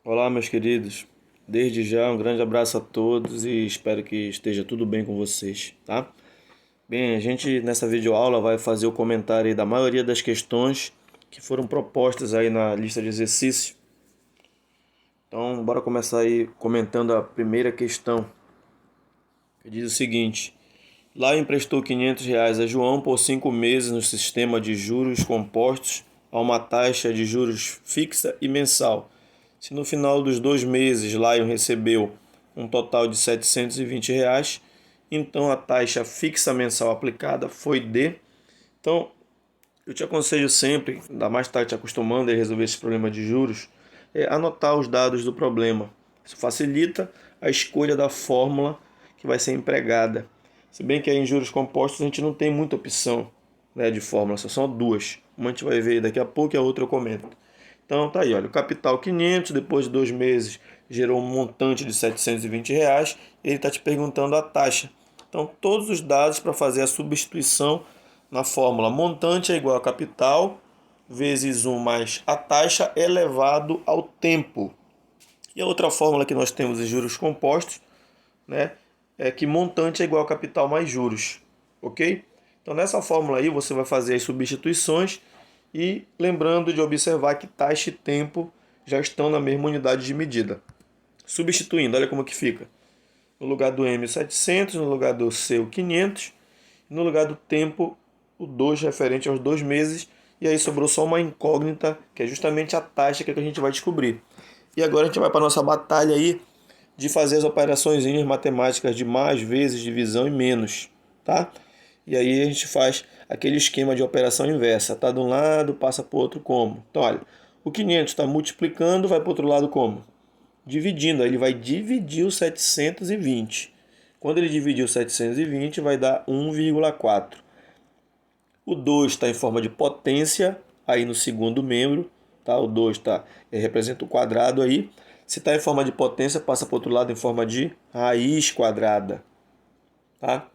Olá, meus queridos. Desde já, um grande abraço a todos e espero que esteja tudo bem com vocês, tá? Bem, a gente nessa videoaula vai fazer o comentário aí da maioria das questões que foram propostas aí na lista de exercícios. Então, bora começar aí comentando a primeira questão, que diz o seguinte: Lá emprestou R$ 500 a João por 5 meses no sistema de juros compostos a uma taxa de juros fixa e mensal. Se no final dos 2 meses Lion recebeu um total de R$ 720, então a taxa fixa mensal aplicada foi de... Então, eu te aconselho sempre, ainda mais estar te acostumando a resolver esse problema de juros, anotar os dados do problema. Isso facilita a escolha da fórmula que vai ser empregada. Se bem que aí em juros compostos a gente não tem muita opção, né, de fórmula, só são duas. Uma a gente vai ver daqui a pouco e a outra eu comento. Então tá aí, olha, o capital 500, depois de 2 meses gerou um montante de R$ 720, e ele está te perguntando a taxa. Então todos os dados para fazer a substituição na fórmula: montante é igual a capital vezes 1 mais a taxa elevado ao tempo. E a outra fórmula que nós temos em juros compostos, né, é que montante é igual a capital mais juros, ok? Então nessa fórmula aí você vai fazer as substituições e lembrando de observar que taxa e tempo já estão na mesma unidade de medida. Substituindo, olha como que fica. No lugar do M, o 700, no lugar do C, o 500, no lugar do tempo, o 2 referente aos 2 meses, e aí sobrou só uma incógnita, que é justamente a taxa que a gente vai descobrir. E agora a gente vai para a nossa batalha aí de fazer as operações matemáticas de mais vezes divisão e menos, tá? E aí a gente faz aquele esquema de operação inversa, tá de um lado, passa para o outro como? Então olha, o 500 está multiplicando, vai para o outro lado como? Dividindo, aí ele vai dividir o 720. Quando ele dividir o 720 vai dar 1,4. O 2 está em forma de potência, aí no segundo membro, tá? O 2 representa o quadrado aí. Se está em forma de potência, passa para o outro lado em forma de raiz quadrada. Tá?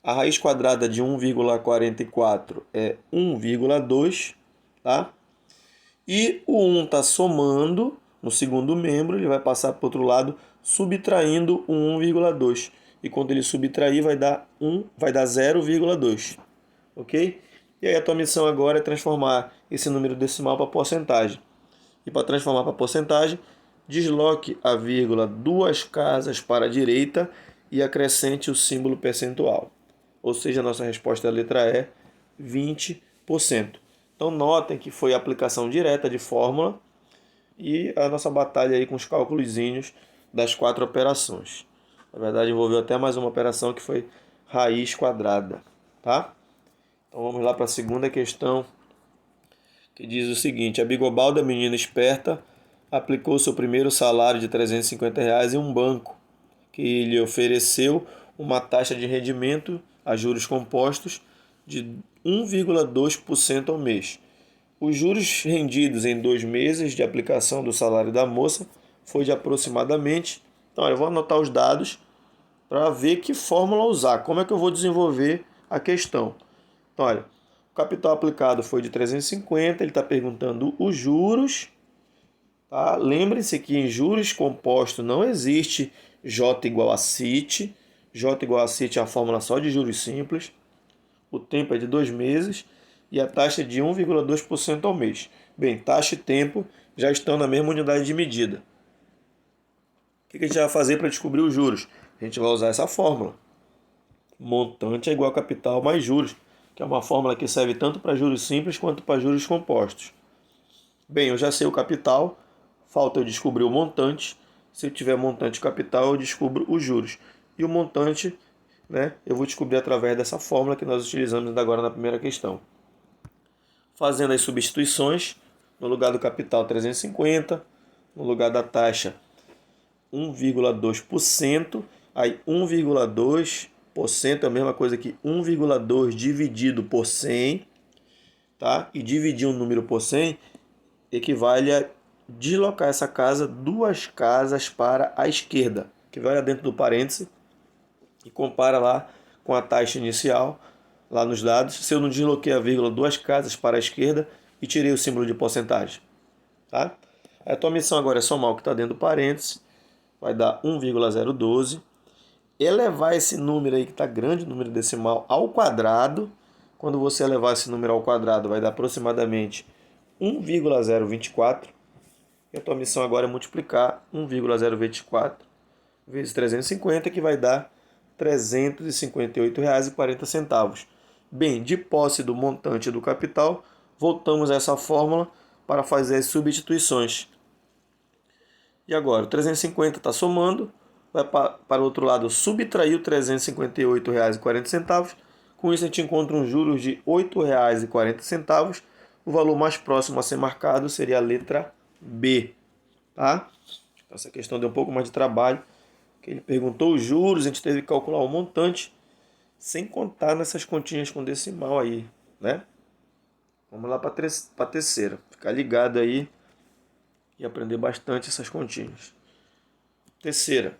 A raiz quadrada de 1,44 é 1,2. Tá? E o 1 está somando no segundo membro, ele vai passar para o outro lado subtraindo o 1,2. E quando ele subtrair vai dar 0,2. Ok? E aí a tua missão agora é transformar esse número decimal para porcentagem. E para transformar para porcentagem, desloque a vírgula 2 casas para a direita e acrescente o símbolo percentual. Ou seja, a nossa resposta da letra E, 20%. Então notem que foi a aplicação direta de fórmula e a nossa batalha aí com os cálculozinhos das 4 operações. Na verdade envolveu até mais uma operação que foi raiz quadrada, tá? Então vamos lá para a segunda questão, que diz o seguinte: a Bigobalda, menina esperta, aplicou seu primeiro salário de R$ 350 em um banco, que lhe ofereceu uma taxa de rendimento a juros compostos de 1,2% ao mês. Os juros rendidos em 2 meses de aplicação do salário da moça foi de aproximadamente... Então, eu vou anotar os dados para ver que fórmula usar, como é que eu vou desenvolver a questão. Então, olha, o capital aplicado foi de 350, ele está perguntando os juros. Tá? Lembrem-se que em juros compostos não existe J igual a CIT. J igual a CIT é a fórmula só de juros simples. O tempo é de 2 meses e a taxa é de 1,2% ao mês. Bem, taxa e tempo já estão na mesma unidade de medida. O que a gente vai fazer para descobrir os juros? A gente vai usar essa fórmula. Montante é igual a capital mais juros, que é uma fórmula que serve tanto para juros simples quanto para juros compostos. Bem, eu já sei o capital, falta eu descobrir o montante. Se eu tiver montante e capital, eu descubro os juros. E o montante, né, eu vou descobrir através dessa fórmula que nós utilizamos agora na primeira questão. Fazendo as substituições, no lugar do capital 350, no lugar da taxa 1,2%, aí 1,2% é a mesma coisa que 1,2 dividido por 100, tá? E dividir um número por 100 equivale a deslocar essa casa 2 casas para a esquerda, que vai lá dentro do parêntese e compara lá com a taxa inicial, lá nos dados. Se eu não desloquei a vírgula 2 casas para a esquerda e tirei o símbolo de porcentagem, tá? A tua missão agora é somar o que está dentro do parênteses, vai dar 1,012. Elevar esse número aí que está grande, o número decimal, ao quadrado. Quando você elevar esse número ao quadrado, vai dar aproximadamente 1,024. E a tua missão agora é multiplicar 1,024 vezes 350, que vai dar R$ 358,40. Bem, de posse do montante do capital, voltamos a essa fórmula para fazer as substituições. E agora, o 350 está somando, vai para o outro lado subtrair o R$ 358,40. Com isso a gente encontra um juros de R$ 8,40. O valor mais próximo a ser marcado seria a letra B. Tá? Essa questão deu um pouco mais de trabalho. Ele perguntou os juros, a gente teve que calcular o montante, sem contar nessas continhas com decimal aí, né? Vamos lá para a terceira. Ficar ligado aí e aprender bastante essas continhas. Terceira.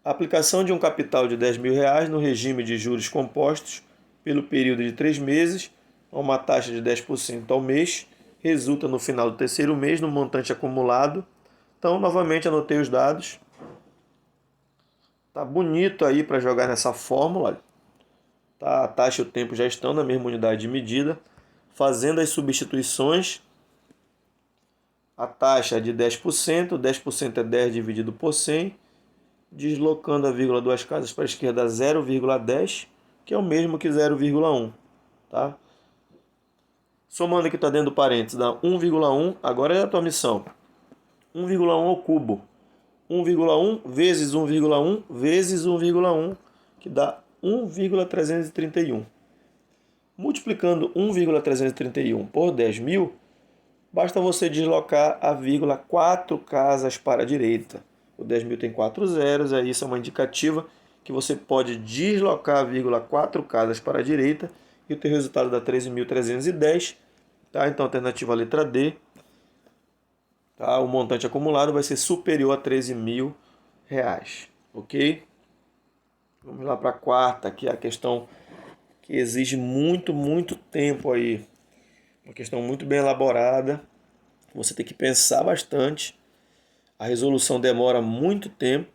A aplicação de um capital de R$ 10.000 no regime de juros compostos pelo período de 3 meses, a uma taxa de 10% ao mês, resulta no final do terceiro mês no montante acumulado. Então, novamente, anotei os dados. Tá bonito aí para jogar nessa fórmula. Tá, a taxa e o tempo já estão na mesma unidade de medida. Fazendo as substituições, a taxa é de 10%. 10% é 10 dividido por 100. Deslocando a vírgula duas casas para a esquerda, 0,10, que é o mesmo que 0,1. Tá? Somando aqui está dentro do parênteses, dá 1,1. Agora é a tua missão. 1,1 ao cubo. 1,1 vezes 1,1 vezes 1,1, que dá 1,331. Multiplicando 1,331 por 10.000, basta você deslocar a vírgula 4 casas para a direita. O 10.000 tem 4 zeros, aí isso é uma indicativa que você pode deslocar a vírgula 4 casas para a direita e o teu resultado dá 13.310. Tá? Então, alternativa letra D. Tá? O montante acumulado vai ser superior a R$ 13.000. Ok? Vamos lá para a quarta, que é a questão que exige muito tempo aí. Uma questão muito bem elaborada. Você tem que pensar bastante. A resolução demora muito tempo.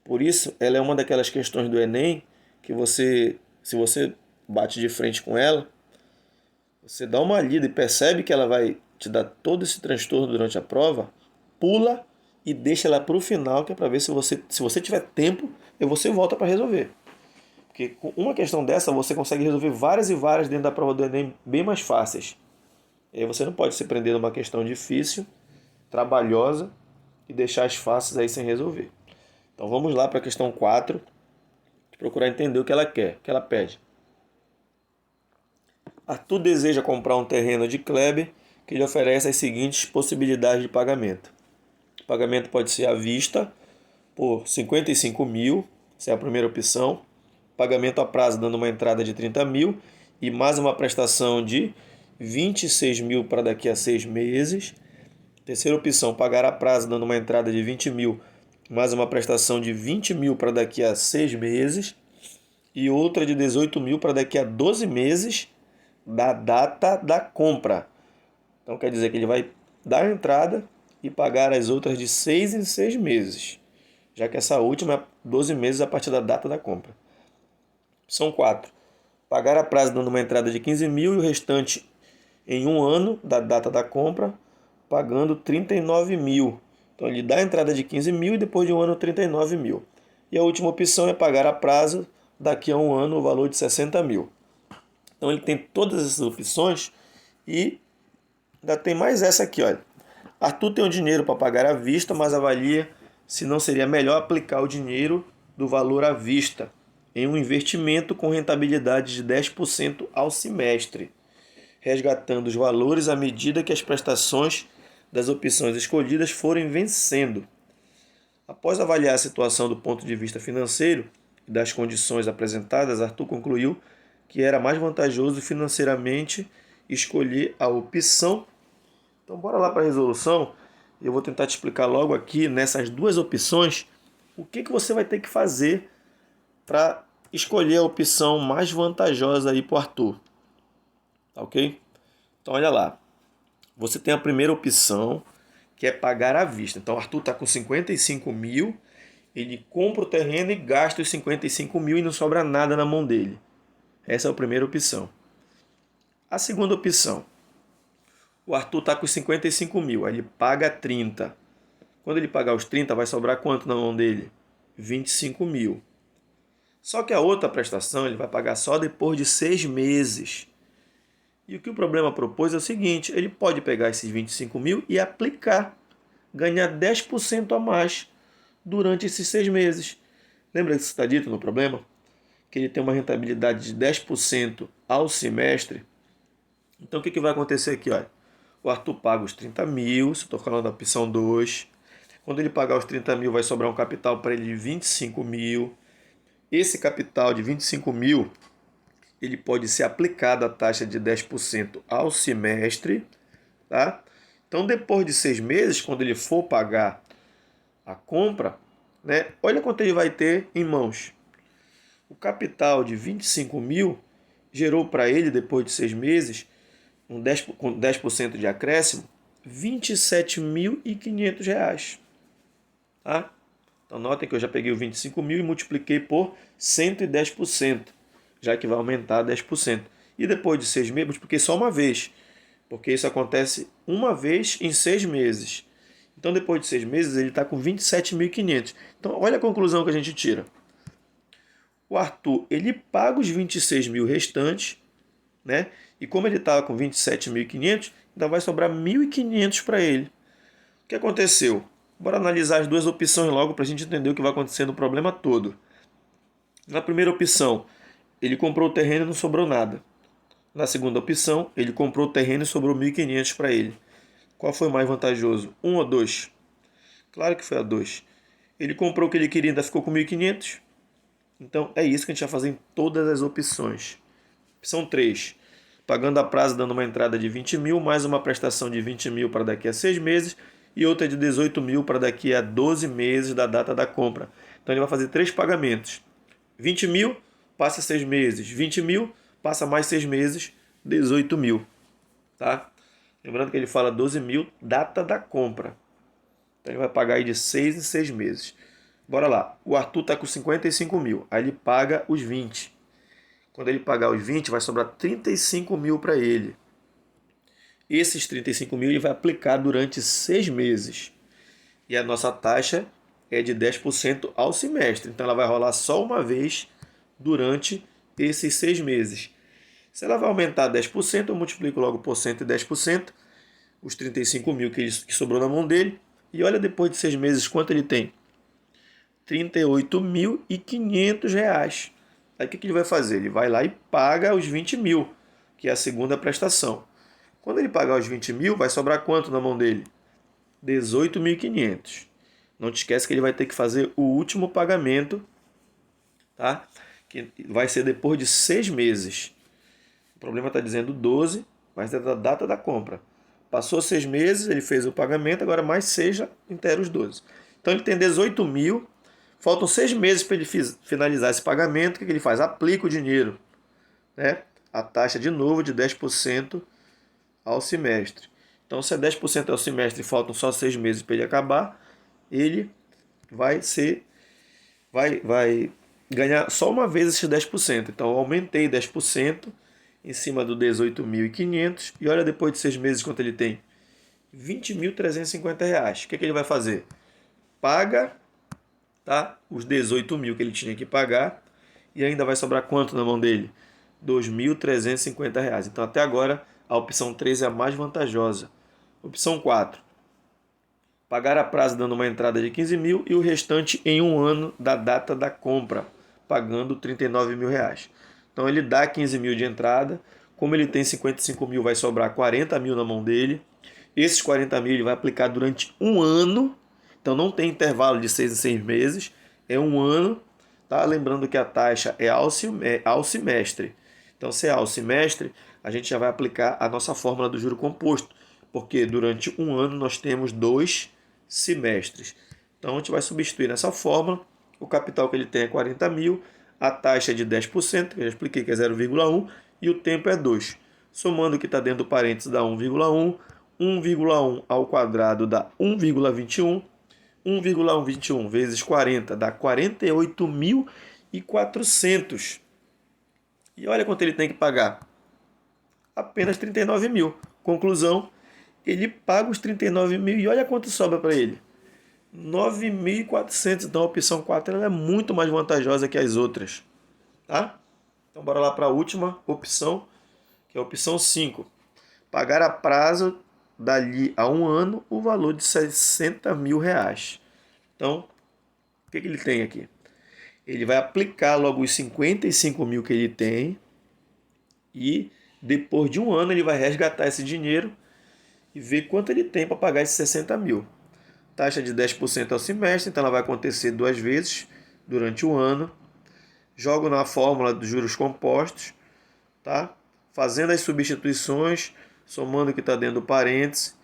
Por isso, ela é uma daquelas questões do Enem que você, se você bate de frente com ela, você dá uma lida e percebe que ela vai te dar todo esse transtorno durante a prova, pula e deixa ela para o final, que é para ver se você tiver tempo e você volta para resolver. Porque com uma questão dessa você consegue resolver várias e várias dentro da prova do Enem bem mais fáceis. E aí você não pode se prender numa questão difícil, trabalhosa e deixar as fáceis aí sem resolver. Então vamos lá para a questão 4, procurar entender o que ela quer, o que ela pede. Arthur deseja comprar um terreno de Kleber que lhe oferece as seguintes possibilidades de pagamento. O pagamento pode ser à vista por 55.000, essa é a primeira opção. Pagamento a prazo dando uma entrada de 30.000 e mais uma prestação de 26.000 para daqui a 6 meses. Terceira opção, pagar a prazo dando uma entrada de 20.000 mais uma prestação de 20.000 para daqui a 6 meses. E outra de 18.000 para daqui a 12 meses da data da compra. Então quer dizer que ele vai dar a entrada e pagar as outras de 6 em 6 meses, já que essa última é 12 meses a partir da data da compra. São 4. Pagar a prazo dando uma entrada de 15.000 e o restante em um ano da data da compra, pagando 39.000. Então ele dá a entrada de 15.000 e depois de um ano 39.000. E a última opção é pagar a prazo daqui a um ano o valor de 60.000. Então ele tem todas essas opções e ainda tem mais essa aqui, olha. Arthur tem o dinheiro para pagar à vista, mas avalia se não seria melhor aplicar o dinheiro do valor à vista em um investimento com rentabilidade de 10% ao semestre, resgatando os valores à medida que as prestações das opções escolhidas forem vencendo. Após avaliar a situação do ponto de vista financeiro e das condições apresentadas, Arthur concluiu que era mais vantajoso financeiramente escolher a opção. Então bora lá para a resolução. Eu vou tentar te explicar logo aqui nessas duas opções o que você vai ter que fazer para escolher a opção mais vantajosa aí para o Arthur. Tá ok? Então olha lá. você tem a primeira opção, que é pagar à vista. Então, o Arthur está com 55 mil, ele compra o terreno e gasta os 55 mil e não sobra nada na mão dele. Essa é a primeira opção. A segunda opção, o Arthur está com 55 mil, aí ele paga 30. Quando ele pagar os 30, vai sobrar quanto na mão dele? 25 mil. Só que a outra prestação ele vai pagar só depois de 6 meses. E o que o problema propôs é o seguinte, ele pode pegar esses 25 mil e aplicar, ganhar 10% a mais durante esses 6 meses. Lembra que isso está dito no problema? Que ele tem uma rentabilidade de 10% ao semestre. Então o que vai acontecer aqui? Olha, o Arthur paga os 30 mil, se eu estou falando da opção 2. Quando ele pagar os 30 mil, vai sobrar um capital para ele de 25 mil. Esse capital de 25 mil, ele pode ser aplicado a taxa de 10% ao semestre. Tá? Então, depois de 6 meses, quando ele for pagar a compra, né, olha quanto ele vai ter em mãos. O capital de 25 mil gerou para ele, depois de 6 meses, com 10% de acréscimo, R$ 27.500. Tá? Então notem que eu já peguei o 25 mil e multipliquei por 110%, já que vai aumentar 10%. E depois de 6 meses, multipliquei só uma vez, porque isso acontece uma vez em 6 meses. Então depois de 6 meses ele está com 27.500. Então olha a conclusão que a gente tira. O Arthur ele paga os 26 mil restantes, né? E como ele estava com 27.500, ainda vai sobrar 1.500 para ele. O que aconteceu? Bora analisar as duas opções logo para a gente entender o que vai acontecer no problema todo. Na primeira opção, ele comprou o terreno e não sobrou nada. Na segunda opção, ele comprou o terreno e sobrou 1.500 para ele. Qual foi mais vantajoso? 1 ou 2? Claro que foi a 2. Ele comprou o que ele queria e ainda ficou com 1.500. Então é isso que a gente vai fazer em todas as opções. Opção 3. Pagando a prazo, dando uma entrada de 20 mil, mais uma prestação de 20 mil para daqui a 6 meses e outra de 18 mil para daqui a 12 meses da data da compra. Então ele vai fazer 3 pagamentos. 20 mil, passa 6 meses. 20 mil, passa mais 6 meses, 18 mil. Tá? Lembrando que ele fala 12 mil, data da compra. Então ele vai pagar aí de 6 em 6 meses. Bora lá. O Arthur está com 55 mil. Aí ele paga os 20. Quando ele pagar os 20, vai sobrar 35 mil para ele. Esses 35 mil ele vai aplicar durante 6 meses. E a nossa taxa é de 10% ao semestre. Então ela vai rolar só uma vez durante esses 6 meses. Se ela vai aumentar 10%, eu multiplico logo por 110%, os 35 mil que sobrou na mão dele. E olha depois de 6 meses quanto ele tem. R$ 38.500. Aí o que ele vai fazer? Ele vai lá e paga os 20 mil, que é a segunda prestação. Quando ele pagar os 20 mil, vai sobrar quanto na mão dele? 18.500. Não te esquece que ele vai ter que fazer o último pagamento, tá? Que vai ser depois de 6 meses. O problema está dizendo 12, mas é da data da compra. Passou 6 meses, ele fez o pagamento, agora mais 6 já inteira os 12. Então ele tem 18 mil. Faltam 6 meses para ele finalizar esse pagamento. O que ele faz? Aplica o dinheiro, né? A taxa de novo de 10% ao semestre. Então, se é 10% ao semestre e faltam só 6 meses para ele acabar, ele vai ganhar só uma vez esses 10%. Então, eu aumentei 10% em cima do 18.500 e olha depois de 6 meses quanto ele tem. R$ 20.350. O que ele vai fazer? Paga, tá, os 18 mil que ele tinha que pagar e ainda vai sobrar quanto na mão dele? R$ 2.350. Então até agora a opção 3 é a mais vantajosa. Opção 4. Pagar a prazo dando uma entrada de 15 mil e o restante em um ano da data da compra, pagando R$ 39 mil. Então ele dá 15 mil de entrada. Como ele tem 55 mil, vai sobrar 40 mil na mão dele. Esses 40 mil ele vai aplicar durante um ano. Então não tem intervalo de 6 em 6 meses. É um ano. Tá? Lembrando que a taxa é ao semestre. Então se é ao semestre, a gente já vai aplicar a nossa fórmula do juro composto. Porque durante um ano nós temos 2 semestres. Então a gente vai substituir nessa fórmula. O capital que ele tem é 40 mil. A taxa é de 10%, que eu já expliquei que é 0,1, e o tempo é 2. Somando o que está dentro do parênteses dá 1,1, 1,1 ao quadrado dá 1,21. 1,121 vezes 40 dá 48.400. E olha quanto ele tem que pagar. Apenas 39 mil. Conclusão, ele paga os 39 mil e olha quanto sobra para ele. 9.400. Então a opção 4 ela é muito mais vantajosa que as outras. Tá? Então bora lá para a última opção, que é a opção 5. Pagar a prazo dali a um ano o valor de 60 mil reais. Então, o que ele tem aqui? Ele vai aplicar logo os 55 mil que ele tem e depois de um ano ele vai resgatar esse dinheiro e ver quanto ele tem para pagar esses 60 mil. Taxa de 10% ao semestre, então ela vai acontecer 2 vezes durante o ano. Jogo na fórmula dos juros compostos, tá? Fazendo as substituições, somando o que está dentro do parênteses,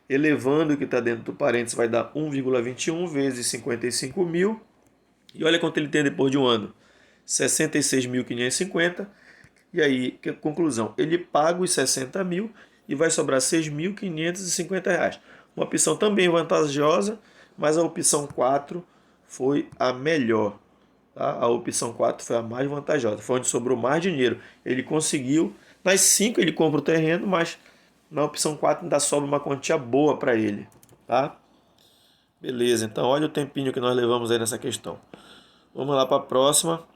elevando o que está dentro do parênteses, vai dar 1,21 vezes 55 mil. E olha quanto ele tem depois de um ano, 66.550. E aí, conclusão, ele paga os 60 mil e vai sobrar 6.550 reais. Uma opção também vantajosa, mas a opção 4 foi a melhor. Tá? A opção 4 foi a mais vantajosa, foi onde sobrou mais dinheiro. Ele conseguiu, nas 5 ele compra o terreno, mas na opção 4 ainda sobra uma quantia boa para ele. Tá? Beleza, então olha o tempinho que nós levamos aí nessa questão. Vamos lá para a próxima,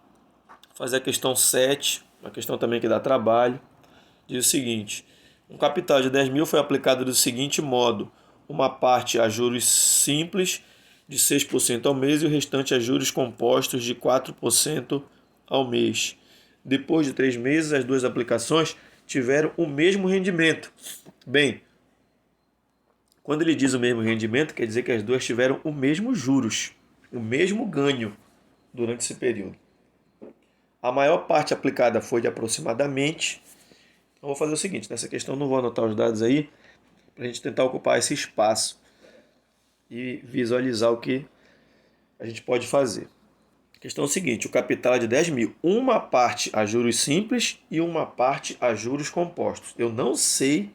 fazer a questão 7, uma questão também que dá trabalho. Diz o seguinte: um capital de 10 mil foi aplicado do seguinte modo: uma parte a juros simples de 6% ao mês e o restante a juros compostos de 4% ao mês. Depois de 3 meses, as duas aplicações tiveram o mesmo rendimento. Bem, quando ele diz o mesmo rendimento, quer dizer que as duas tiveram o mesmo juros, o mesmo ganho durante esse período. A maior parte aplicada foi de aproximadamente. Então vou fazer o seguinte, nessa questão não vou anotar os dados aí, para a gente tentar ocupar esse espaço e visualizar o que a gente pode fazer. A questão é o seguinte, o capital é de 10 mil, uma parte a juros simples e uma parte a juros compostos. Eu não sei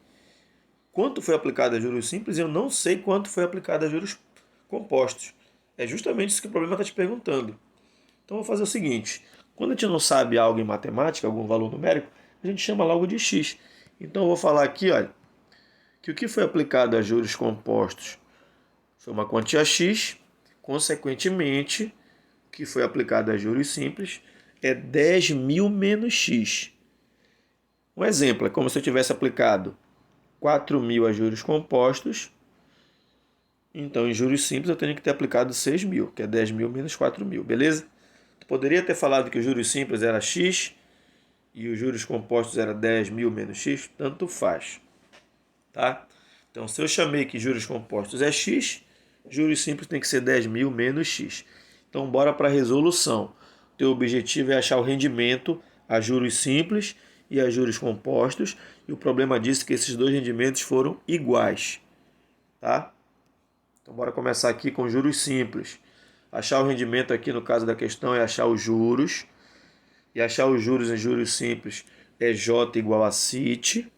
quanto foi aplicado a juros simples e eu não sei quanto foi aplicado a juros compostos. É justamente isso que o problema está te perguntando. Então, eu vou fazer o seguinte, quando a gente não sabe algo em matemática, algum valor numérico, a gente chama logo de x. Então, eu vou falar aqui, olha, que o que foi aplicado a juros compostos foi uma quantia x, consequentemente, o que foi aplicado a juros simples é 10 mil menos x. Um exemplo, é como se eu tivesse aplicado 4 mil a juros compostos, então em juros simples eu tenho que ter aplicado 6 mil, que é 10 mil menos 4 mil, beleza? Poderia ter falado que os juros simples era x e os juros compostos era 10 mil menos x, tanto faz. Tá? Então, se eu chamei que juros compostos é x, juros simples tem que ser 10 mil menos x. Então, bora para a resolução. O teu objetivo é achar o rendimento a juros simples e a juros compostos. E o problema disso é que esses dois rendimentos foram iguais. Tá? Então, bora começar aqui com juros simples. Achar o rendimento aqui no caso da questão é achar os juros. E achar os juros em juros simples é J igual a CIT.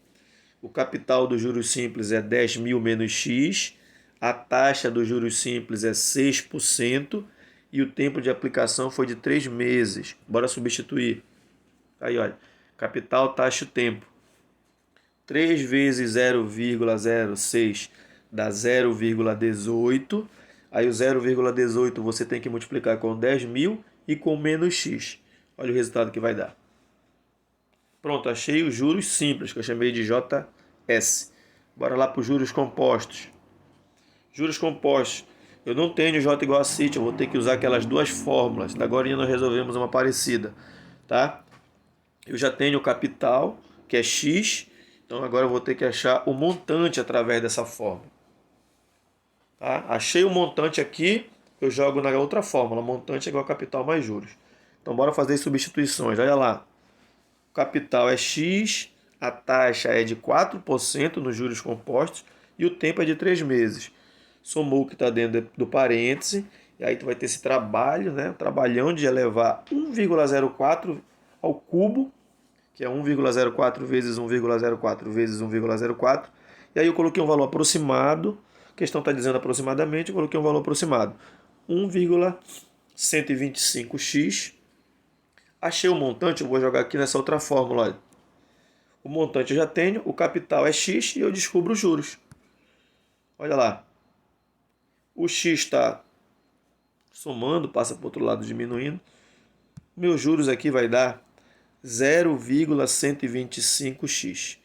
O capital dos juros simples é 10 mil menos X. A taxa dos juros simples é 6%. E o tempo de aplicação foi de 3 meses. Bora substituir. Aí, olha. Capital, taxa e tempo. 3 vezes 0,06 dá 0,18. Aí o 0,18 você tem que multiplicar com 10 mil e com menos x. Olha o resultado que vai dar. Pronto, achei os juros simples, que eu chamei de JS. Bora lá para os juros compostos. Juros compostos. Eu não tenho J igual a CIT, eu vou ter que usar aquelas duas fórmulas. Agora nós resolvemos uma parecida. Tá? Eu já tenho o capital, que é X. Então agora eu vou ter que achar o montante através dessa fórmula. Tá? Achei o montante aqui, eu jogo na outra fórmula. Montante é igual a capital mais juros. Então bora fazer substituições. Olha lá. O capital é X, a taxa é de 4% nos juros compostos e o tempo é de 3 meses. Somou o que está dentro do parêntese. E aí tu vai ter esse trabalho, né? O trabalhão de elevar 1,04 ao cubo, que é 1,04 vezes 1,04 vezes 1,04. E aí eu coloquei um valor aproximado, a questão está dizendo aproximadamente, eu coloquei um valor aproximado, 1,125x. Achei o montante, eu vou jogar aqui nessa outra fórmula, olha. O montante eu já tenho, o capital é x e eu descubro os juros. Olha lá, o x está somando, passa para o outro lado diminuindo. Meus juros aqui vai dar 0,125x.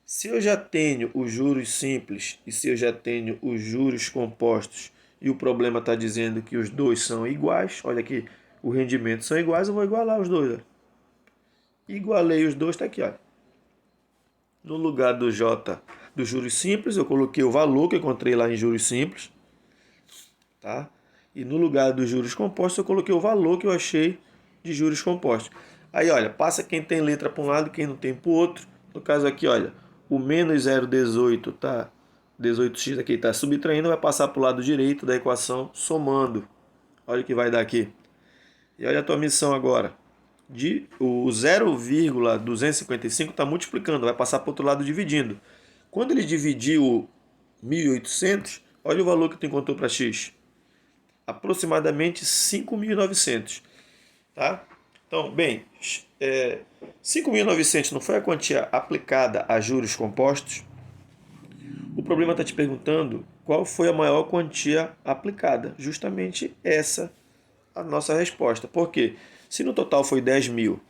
Se eu já tenho os juros simples e se eu já tenho os juros compostos e o problema está dizendo que os dois são iguais, olha aqui, o rendimento são iguais, eu vou igualar os dois. Olha. Igualei os dois, está aqui. Olha. No lugar do J dos juros simples, eu coloquei o valor que eu encontrei lá em juros simples. Tá? E no lugar dos juros compostos, eu coloquei o valor que eu achei de juros compostos. Aí, olha, passa quem tem letra para um lado e quem não tem para o outro. No caso aqui, olha, o menos 0,18, tá? 18x aqui está subtraindo, vai passar para o lado direito da equação, somando. Olha o que vai dar aqui. E olha a tua missão agora. O 0,255 está multiplicando, vai passar para o outro lado dividindo. Quando ele dividiu 1.800, olha o valor que tu encontrou para x. Aproximadamente 5.900. Tá? Então, bem, 5.900 não foi a quantia aplicada a juros compostos? O problema está te perguntando qual foi a maior quantia aplicada. Justamente essa a nossa resposta. Por quê? Se no total foi 10 mil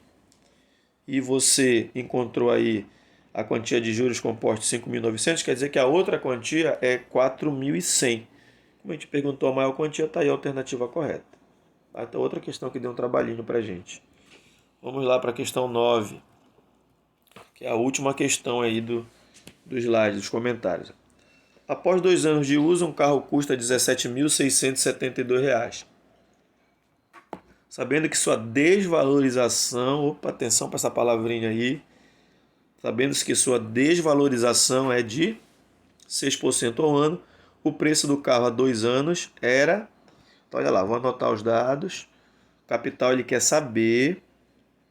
e você encontrou aí a quantia de juros compostos 5.900, quer dizer que a outra quantia é 4.100. Como a gente perguntou a maior quantia, está aí a alternativa correta. Até outra questão que deu um trabalhinho para a gente. Vamos lá para a questão 9, que é a última questão aí do slide, dos comentários. Após 2 anos de uso, um carro custa R$ 17.672. Sabendo que sua desvalorização, opa, atenção para essa palavrinha aí, sabendo que sua desvalorização é de 6% ao ano, o preço do carro há 2 anos era, então olha lá, vou anotar os dados, o capital ele quer saber,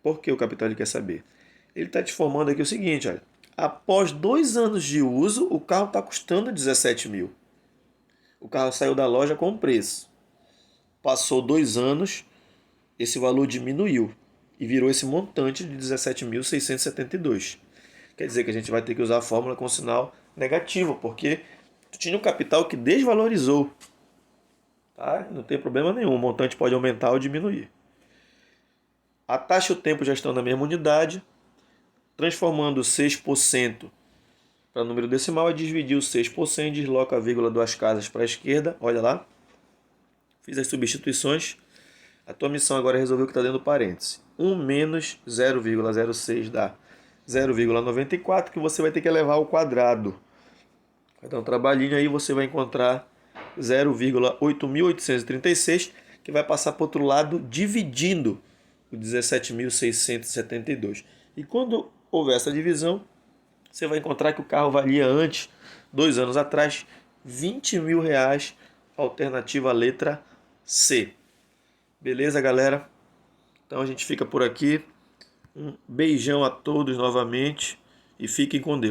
por que o capital ele quer saber? Ele está te informando aqui o seguinte, olha, após 2 anos de uso, o carro está custando 17 mil. O carro saiu da loja com preço, passou 2 anos, esse valor diminuiu e virou esse montante de 17.672. Quer dizer que a gente vai ter que usar a fórmula com sinal negativo, porque tu tinha um capital que desvalorizou. Tá? Não tem problema nenhum, o montante pode aumentar ou diminuir. A taxa e o tempo já estão na mesma unidade. Transformando 6% para número decimal, é dividir o 6 por 100, desloca a vírgula 2 casas para a esquerda. Olha lá. Fiz as substituições. A tua missão agora é resolver o que está dentro do parêntese. 1 menos 0,06 dá 0,94, que você vai ter que elevar ao quadrado. Vai dar um trabalhinho aí, você vai encontrar 0,8836, que vai passar para o outro lado dividindo o 17.672. E quando houver essa divisão, você vai encontrar que o carro valia antes, 2 anos atrás, R$20 mil, alternativa letra C. Beleza, galera? Então a gente fica por aqui. Um beijão a todos novamente e fiquem com Deus.